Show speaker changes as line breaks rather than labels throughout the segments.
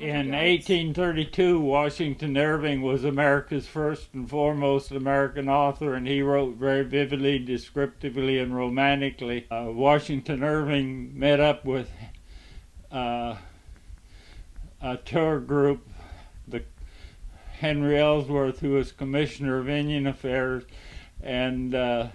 In 1832, Washington Irving was America's first and foremost American author, and he wrote very vividly, descriptively, and romantically. Washington Irving met up with a tour group, the Henry Ellsworth, who was Commissioner of Indian Affairs, and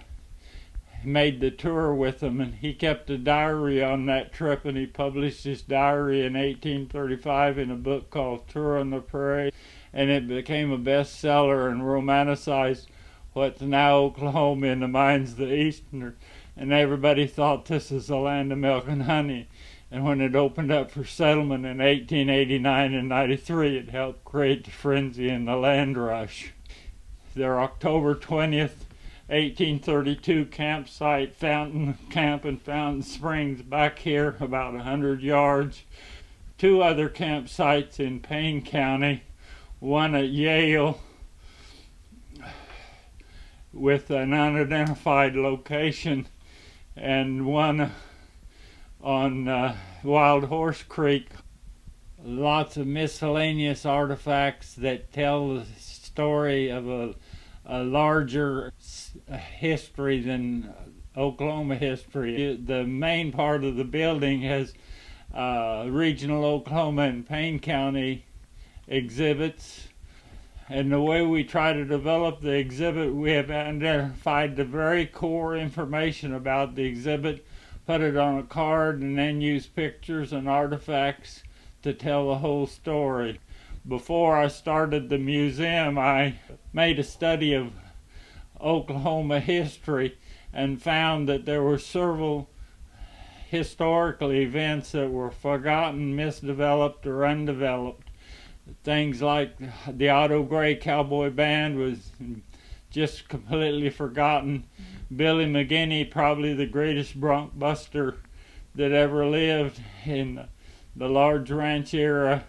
made the tour with them, and he kept a diary on that trip, and he published his diary in 1835 in a book called Tour on the Prairie, and it became a bestseller and romanticized what's now Oklahoma in the minds of the Easterners, and everybody thought this is the land of milk and honey. And when it opened up for settlement in 1889 and 93, it helped create the frenzy and the land rush. Their October 20th 1832 campsite, Fountain Camp in Fountain Springs, back here about 100 yards. Two other campsites in Payne County, one at Yale with an unidentified location, and one on Wild Horse Creek. Lots of miscellaneous artifacts that tell the story of a larger history than Oklahoma history. The main part of the building has regional Oklahoma and Payne County exhibits, and the way we try to develop the exhibit, we have identified the very core information about the exhibit, put it on a card, and then use pictures and artifacts to tell the whole story. Before I started the museum, I made a study of Oklahoma history and found that there were several historical events that were forgotten, misdeveloped, or undeveloped. Things like the Otto Gray Cowboy Band was just completely forgotten. Billy McGinney, probably the greatest bronc buster that ever lived in the large ranch era.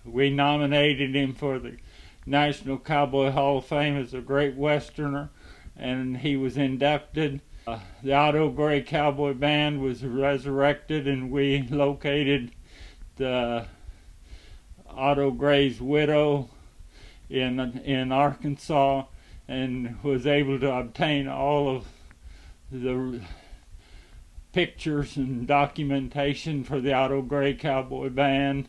We nominated him for the National Cowboy Hall of Fame as a great Westerner, and he was inducted. The Otto Gray Cowboy Band was resurrected, and we located the Otto Gray's widow in Arkansas, and was able to obtain all of the pictures and documentation for the Otto Gray Cowboy Band.